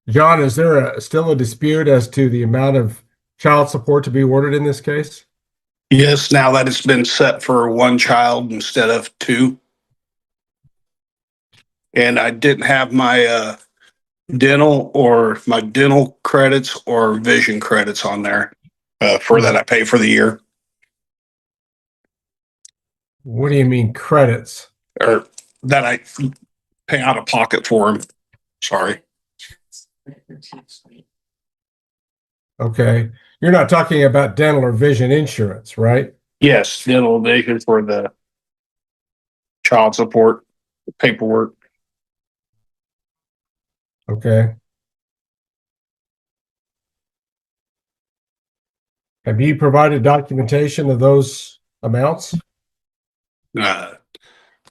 John, is there still a dispute as to the amount of child support to be ordered in this case? Yes, now that it's been set for one child instead of two. And I didn't have my dental credits or vision credits on there for that I pay for the year, What do you mean credits? or that I pay out of pocket for them. Sorry. Okay. You're not talking about dental or vision insurance, right? Yes, dental vision for the child support paperwork. Okay. Have you provided documentation of those amounts? Uh,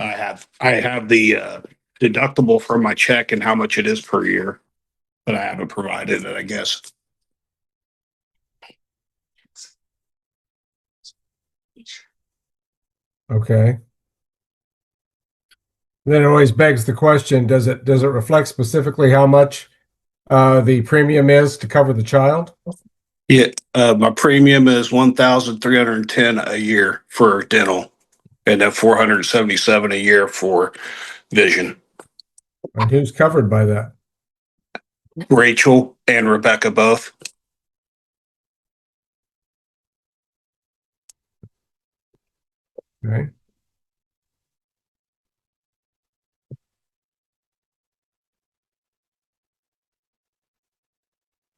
I have the deductible from my check and how much it is per year, but I haven't provided it, I guess. Okay. Then it always begs the question, does it reflect specifically how much the premium is to cover the child? Yeah, my premium is 1,310 a year for dental, and then 477 a year for vision. And who's covered by that? Rachel and Rebecca both. Okay.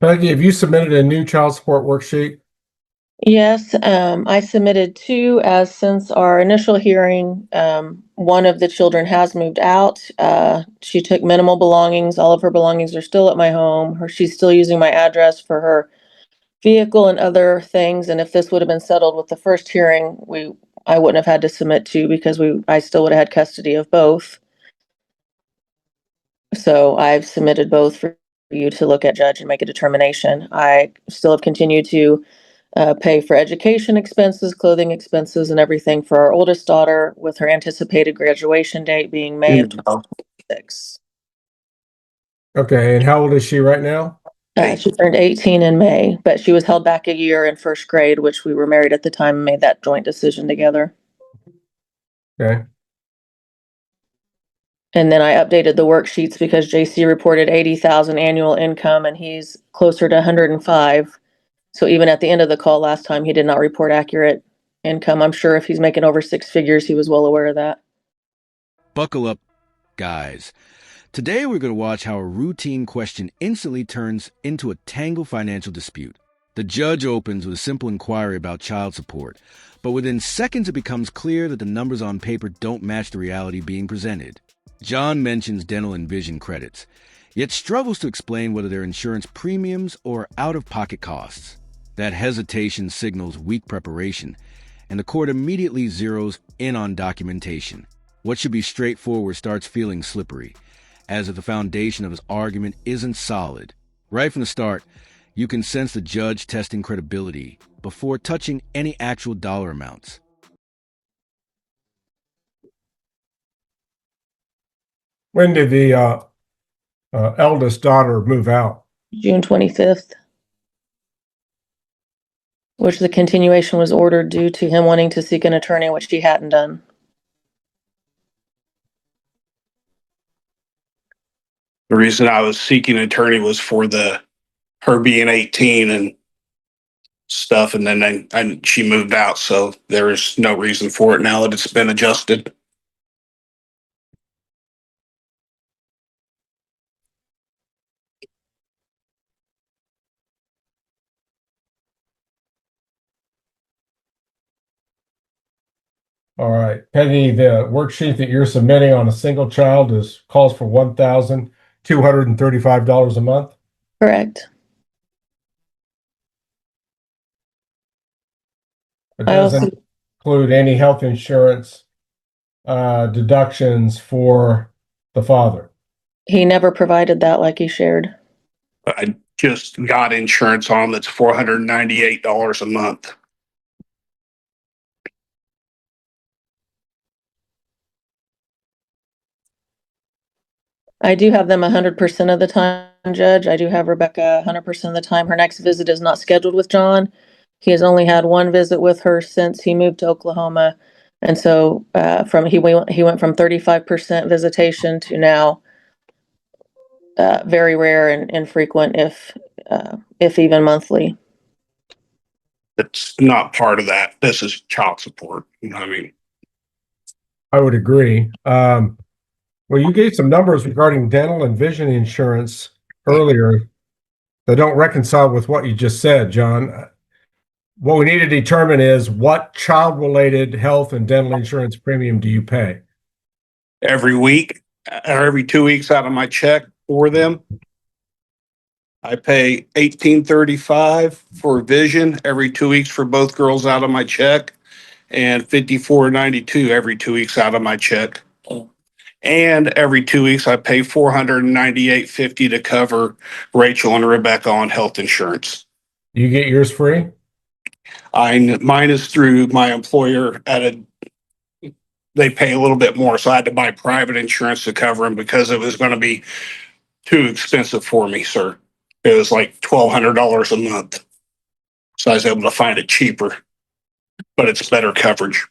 Peggy, have you submitted a new child support worksheet? Yes, I submitted two as since our initial hearing. One of the children has moved out. She took minimal belongings. All of her belongings are still at my home. She's still using my address for her vehicle and other things. And if this would have been settled with the first hearing, I wouldn't have had to submit two because I still would have had custody of both. So I've submitted both for you to look at, judge, and make a determination. I still have continued to pay for education expenses, clothing expenses, and everything for our oldest daughter, with her anticipated graduation date being May of 2026. Okay, and how old is she right now? She turned 18 in May, but she was held back a year in first grade, which we were married at the time and made that joint decision together. Okay. And then I updated the worksheets because JC reported 80,000 annual income and he's closer to 105. So even at the end of the call last time, he did not report accurate income. I'm sure if he's making over six figures, he was well aware of that. Buckle up, guys. Today we're going to watch how a routine question instantly turns into a tangled financial dispute. The judge opens with a simple inquiry about child support, but within seconds it becomes clear that the numbers on paper don't match the reality being presented. John mentions dental and vision credits, yet struggles to explain whether they're insurance premiums or out-of-pocket costs. That hesitation signals weak preparation, and the court immediately zeroes in on documentation. What should be straightforward starts feeling slippery, as if the foundation of his argument isn't solid. Right from the start, you can sense the judge testing credibility before touching any actual dollar amounts. When did the eldest daughter move out? June 25th, which the continuation was ordered due to him wanting to seek an attorney, which he hadn't done. The reason I was seeking an attorney was for her being 18 and stuff, and then she moved out, so there is no reason for it now that it's been adjusted. All right, Peggy, the worksheet that you're submitting on a single child calls for $1,235 a month. Correct. It I also doesn't include any health insurance deductions for the father. He never provided that like he shared. I just got insurance on that's $498 a month. I do have them 100% of the time Judge. I do have Rebecca 100% of the time. Her next visit is not scheduled with John. He has only had one visit with her since he moved to Oklahoma. And so he went from 35% visitation to now very rare and infrequent, if even monthly. It's not part of that. This is child support. You know what I mean? I would agree. Well, you gave some numbers regarding dental and vision insurance earlier that don't reconcile with what you just said, John. What we need to determine is what child-related health and dental insurance premium do you pay? Every week or every 2 weeks out of my check for them. I pay $18.35 for vision every 2 weeks for both girls out of my check, and $54.92 every 2 weeks out of my check. And every 2 weeks I pay $498.50 to cover Rachel and Rebecca on health insurance. You get yours free? Mine is through my employer they pay a little bit more, so I had to buy private insurance to cover them because it was going to be too expensive for me, sir. It was like $1,200 a month. So I was able to find it cheaper, but it's better coverage.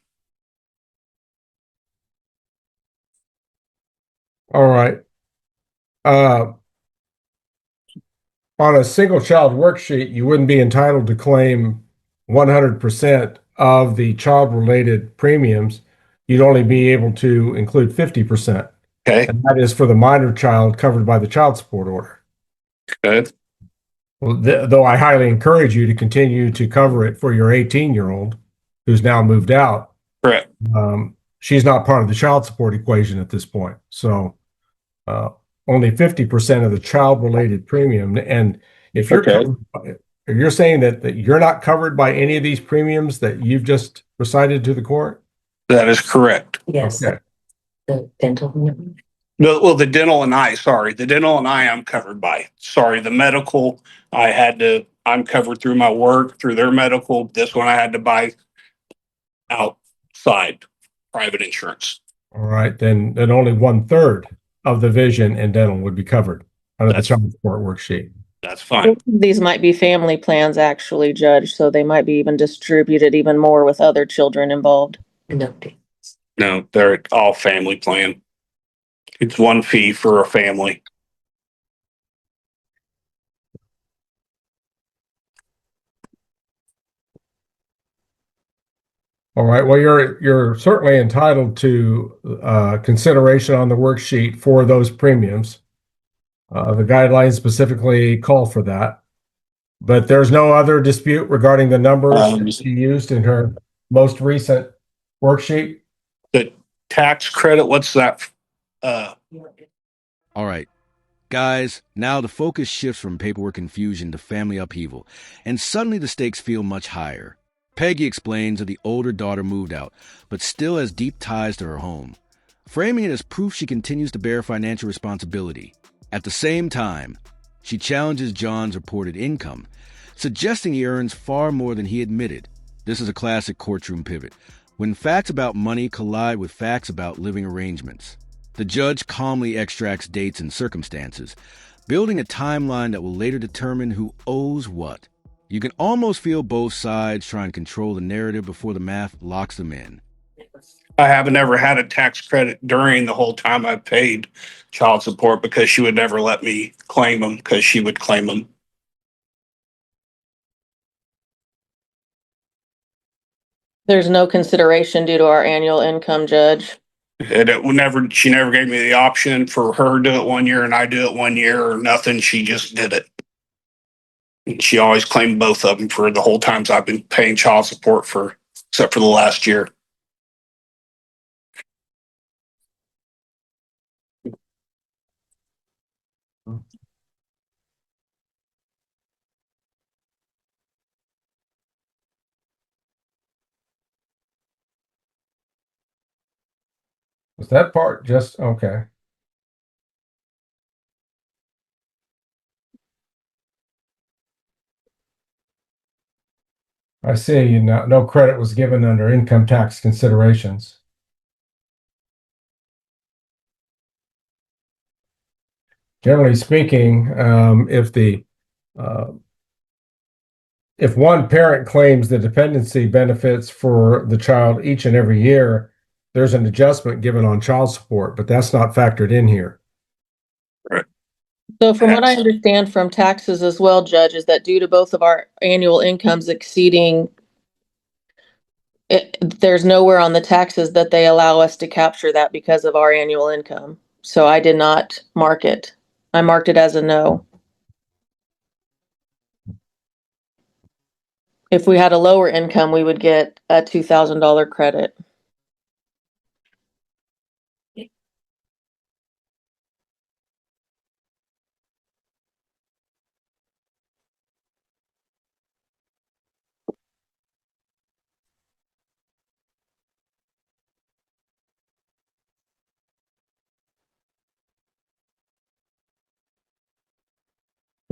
All right. On a single child worksheet, you wouldn't be entitled to claim 100% of the child-related premiums. You'd only be able to include 50%. Okay. And that is for the minor child covered by the child support order. Good. Well, though I highly encourage you to continue to cover it for your 18-year-old who's now moved out. Correct. She's not part of the child support equation at this point. So only 50% of the child-related premium. And if you're if you're saying that you're not covered by any of these premiums that you've just recited to the court? That is correct. Yes. Okay. The dental. Well, the dental and eye, sorry. The dental and eye I'm covered by. Sorry, the medical, I'm covered through my work, through their medical. This one I had to buy outside private insurance. All right, then only 1/3 of the vision and dental would be covered under the child support worksheet. That's fine. These might be family plans, actually, Judge, so they might be even distributed even more with other children involved. No, they're all family plan. It's one fee for a family. All right, well, you're certainly entitled to consideration on the worksheet for those premiums. The guidelines specifically call for that. But there's no other dispute regarding the numbers that she used in her most recent worksheet? The tax credit, what's that? All right. Guys, now the focus shifts from paperwork confusion to family upheaval, and suddenly the stakes feel much higher. Peggy explains that the older daughter moved out, but still has deep ties to her home, framing it as proof she continues to bear financial responsibility. At the same time, she challenges John's reported income, suggesting he earns far more than he admitted. This is a classic courtroom pivot, when facts about money collide with facts about living arrangements. The judge calmly extracts dates and circumstances, building a timeline that will later determine who owes what. You can almost feel both sides trying to control the narrative before the math locks them in. I haven't ever had a tax credit during the whole time I paid child support because she would never let me claim them because she would claim them. There's no consideration due to our annual income, Judge. She never gave me the option for her to do it 1 year and I do it 1 year or nothing. She just did it. And she always claimed both of them for the whole times I've been paying child support except for the last year. Was that part just okay? I see. No credit was given under income tax considerations. generally speaking, if one parent claims the dependency benefits for the child each and every year, there's an adjustment given on child support, but that's not factored in here. So from what I understand from taxes as well, Judge, is that due to both of our annual incomes exceeding, there's nowhere on the taxes that they allow us to capture that because of our annual income. So I did not mark it. I marked it as a no. If we had a lower income, we would get a $2,000 credit.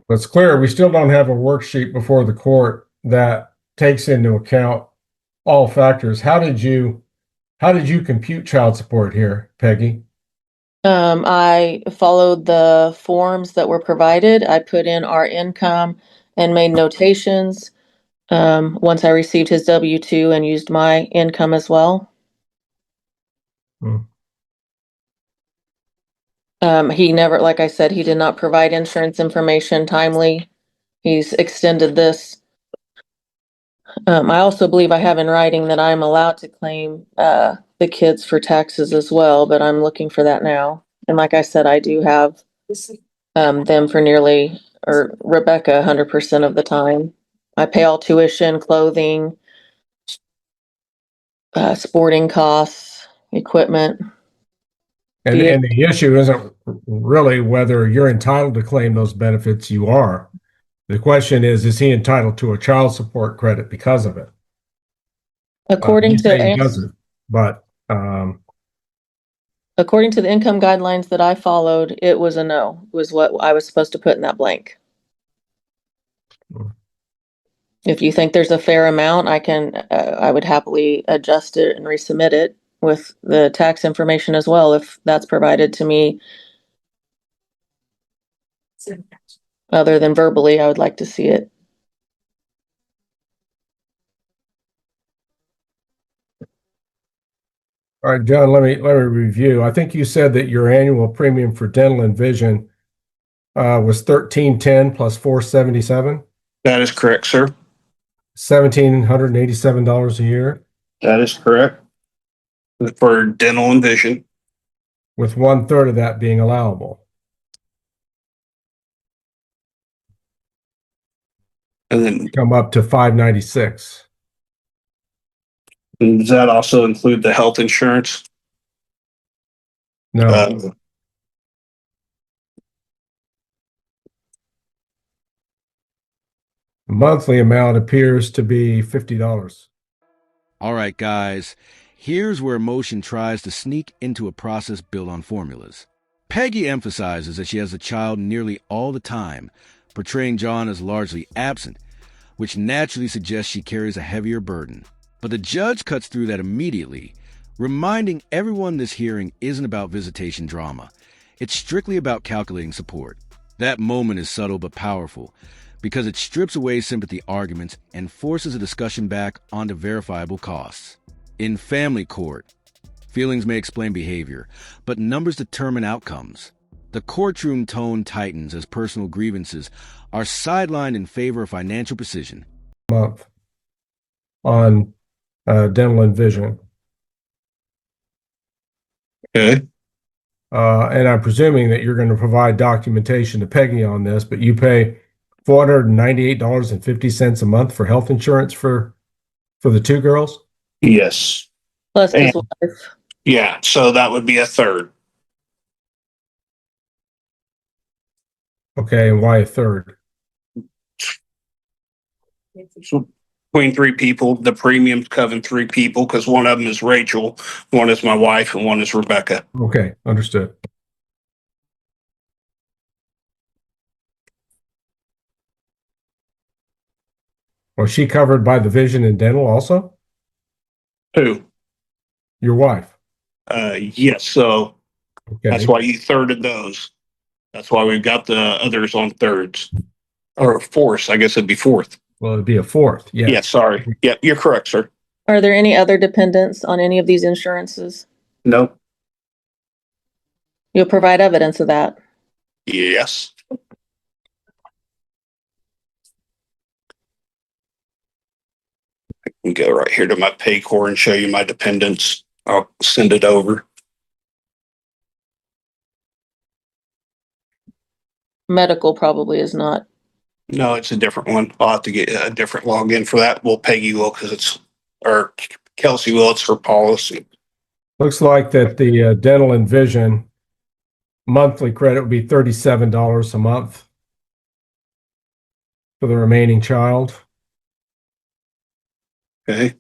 It's clear we still don't have a worksheet before the court that takes into account all factors. How did you compute child support here, Peggy? I followed the forms that were provided. I put in our income and made notations. Once I received his W-2 and used my income as well. Hmm. He never, like I said, he did not provide insurance information timely. He's extended this. I also believe I have in writing that I'm allowed to claim the kids for taxes as well, but I'm looking for that now. And like I said, I do have them for nearly, or Rebecca, 100% of the time. I pay all tuition, clothing, sporting costs, equipment. And the issue isn't really whether you're entitled to claim those benefits. You are. The question is he entitled to a child support credit because of it? According You say he to doesn't, but according to the income guidelines that I followed, it was a no, was what I was supposed to put in that blank. If you think there's a fair amount, I would happily adjust it and resubmit it with the tax information as well, if that's provided to me. Other than verbally, I would like to see it. all right, John, let me review. I think you said that your annual premium for dental and vision was $1,310 plus $477, That is correct, sir. $1,787 a year, That is correct. For dental and vision. with 1/3 of that being allowable. And then Come up to $596. does that also include the health insurance? No, Uh, the monthly amount appears to be $50. All right, guys, here's where emotion tries to sneak into a process built on formulas. Peggy emphasizes that she has a child nearly all the time, portraying John as largely absent, which naturally suggests she carries a heavier burden. But the judge cuts through that immediately, reminding everyone this hearing isn't about visitation drama. It's strictly about calculating support. That moment is subtle but powerful, because it strips away sympathy arguments and forces a discussion back onto verifiable costs. In family court, feelings may explain behavior, but numbers determine outcomes. The courtroom tone tightens as personal grievances are sidelined in favor of financial precision. Month on dental and vision. okay. And I'm presuming that you're going to provide documentation to Peggy on this, but you pay $498.50 a month for health insurance for the two girls? Yes. Plus his And- wife. Yeah. So that would be a third. Okay, and why a third? So between three people, the premiums covering three people because one of them is Rachel, one is my wife, and one is Rebecca. Okay, understood. Was she covered by the vision and dental also? Who? Your wife? Yes. So Okay. that's why you thirded those. That's why we've got the others on thirds or fourths. I guess it'd be fourth. Well, it'd be a fourth. Yeah, Yeah. sorry. Yeah, you're correct, sir. Are there any other dependents on any of these insurances? No. You'll provide evidence of that. Yes. I can go right here to my Paycor and show you my dependents. I'll send it over. Medical probably is not. No, it's a different one. I'll have to get a different login for that. Well, Peggy will because it's, or Kelsey will, it's her policy. Looks like that the dental and vision monthly credit would be $37 a month for the remaining child. Okay.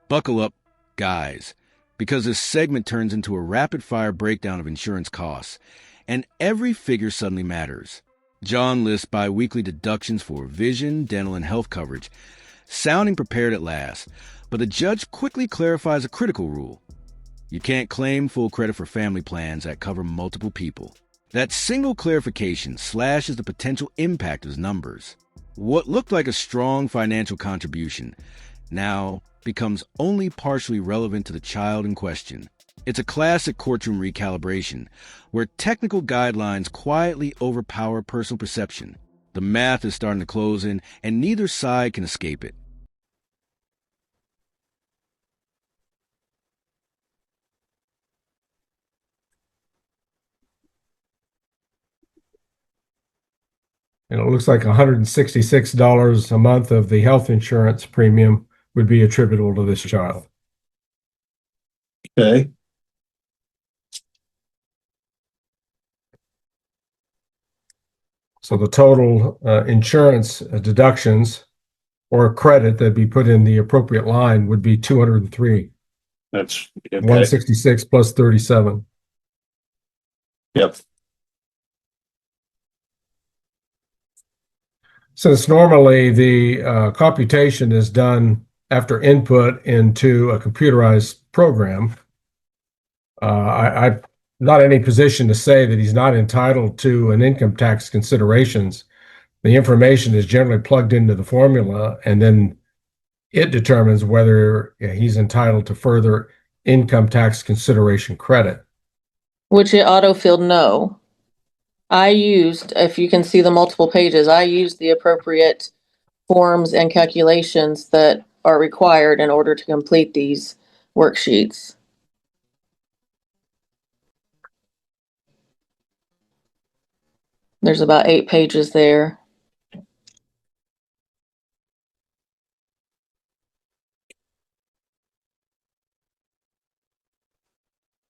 Buckle up, guys, because this segment turns into a rapid-fire breakdown of insurance costs, and every figure suddenly matters. John lists bi-weekly deductions for vision, dental, and health coverage, sounding prepared at last, but the judge quickly clarifies a critical rule. You can't claim full credit for family plans that cover multiple people. That single clarification slashes the potential impact of his numbers. What looked like a strong financial contribution now becomes only partially relevant to the child in question. It's a classic courtroom recalibration, where technical guidelines quietly overpower personal perception. The math is starting to close in, and neither side can escape it. And it looks like $166 a month of the health insurance premium would be attributable to this child. Okay. So the total insurance deductions or credit that'd be put in the appropriate line would be 203, That's okay. 166 plus 37. Yep. Since normally the computation is done after input into a computerized program, I'm not in any position to say that he's not entitled to an income tax considerations. The information is generally plugged into the formula, and then it determines whether he's entitled to further income tax consideration credit. Which it auto-filled no. I used, if you can see the multiple pages, I used the appropriate forms and calculations that are required in order to complete these worksheets. There's about 8 pages there.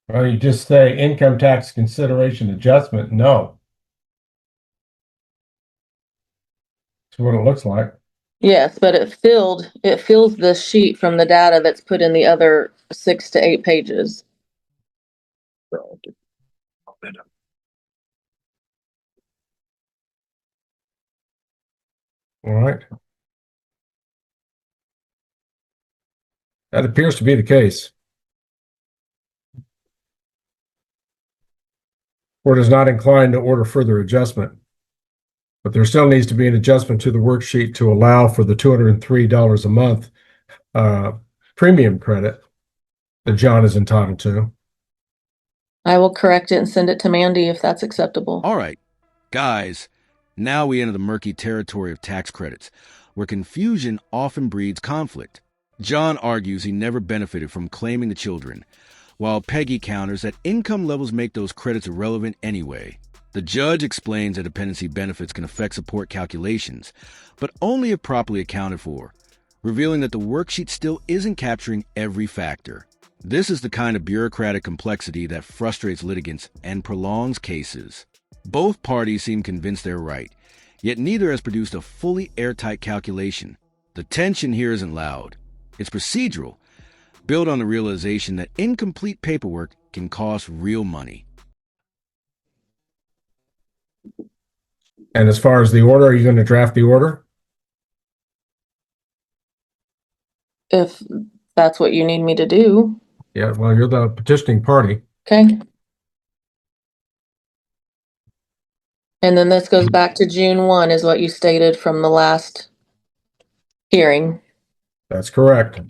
Well, you just say income tax consideration adjustment, no. That's what it looks like. Yes, but it fills the sheet from the data that's put in the other 6 to 8 pages. All right. That appears to be the case. Court is not inclined to order further adjustment, but there still needs to be an adjustment to the worksheet to allow for the $203 a month premium credit that John is entitled to. I will correct it and send it to Mandy if that's acceptable. All right, guys, now we enter the murky territory of tax credits, where confusion often breeds conflict. John argues he never benefited from claiming the children, while Peggy counters that income levels make those credits irrelevant anyway. The judge explains that dependency benefits can affect support calculations, but only if properly accounted for, revealing that the worksheet still isn't capturing every factor. This is the kind of bureaucratic complexity that frustrates litigants and prolongs cases. Both parties seem convinced they're right, yet neither has produced a fully airtight calculation. The tension here isn't loud. It's procedural, built on the realization that incomplete paperwork can cost real money. And as far as the order, are you going to draft the order? If that's what you need me to do. Yeah, well, you're the petitioning party. Okay. And then this goes back to June 1 is what you stated from the last hearing. That's correct.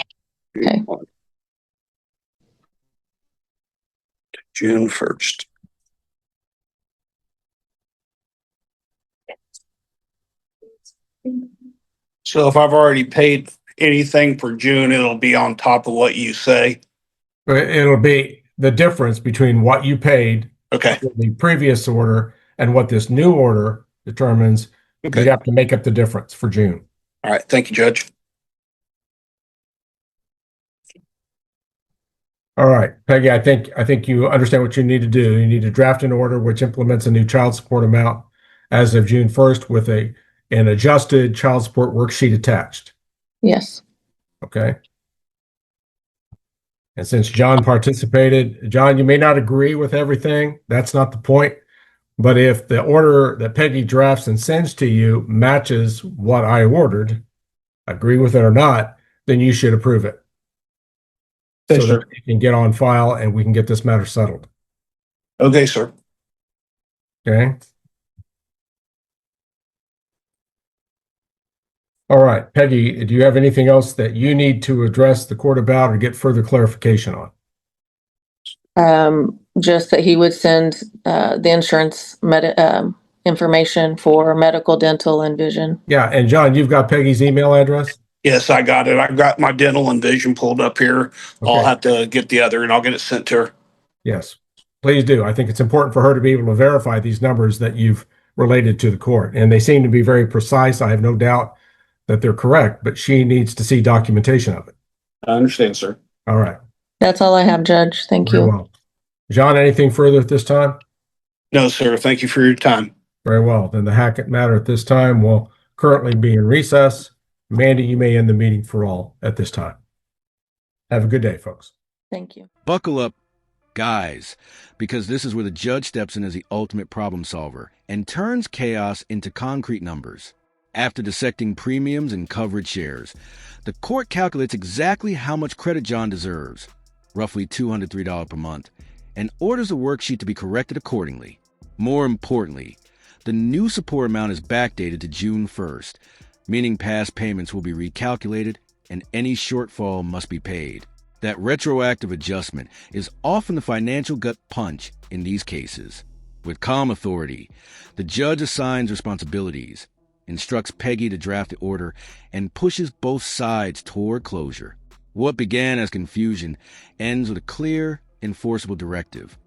Okay. June 1st. So if I've already paid anything for June, it'll be on top of what you say. It'll be the difference between what you paid Okay. for the previous order and what this new order determines. Okay. You'd have to make up the difference for June. All right. Thank you, Judge. All right, Peggy, I think you understand what you need to do. You need to draft an order which implements a new child support amount as of June 1st with an adjusted child support worksheet attached. Yes. Okay. And since John participated, John, you may not agree with everything. That's not the point. But if the order that Peggy drafts and sends to you matches what I ordered, agree with it or not, then you should approve it. Okay, So sir. that it can get on file and we can get this matter settled. Okay, sir. Okay. All right, Peggy, do you have anything else that you need to address the court about or get further clarification on? Just that he would send the insurance information for medical, dental, and vision. Yeah, and John, you've got Peggy's email address? Yes, I got it. I got my dental and vision pulled up here. I'll Okay. have to get the other and I'll get it sent to her. Yes, please do. I think it's important for her to be able to verify these numbers that you've related to the court. And they seem to be very precise. I have no doubt that they're correct, but she needs to see documentation of it. I understand, sir. All right. That's all I have, Judge. Thank Very you. well. John, anything further at this time? No, sir. Thank you for your time. Very well. Then the Hackett matter at this time will currently be in recess. Mandy, you may end the meeting for all at this time. Have a good day, folks. Thank you. Buckle up, guys, because this is where the judge steps in as the ultimate problem solver and turns chaos into concrete numbers. After dissecting premiums and coverage shares, the court calculates exactly how much credit John deserves, roughly $203 per month, and orders a worksheet to be corrected accordingly. More importantly, the new support amount is backdated to June 1st, meaning past payments will be recalculated and any shortfall must be paid. That retroactive adjustment is often the financial gut punch in these cases. With calm authority, the judge assigns responsibilities, instructs Peggy to draft the order, and pushes both sides toward closure. What began as confusion ends with a clear, enforceable directive.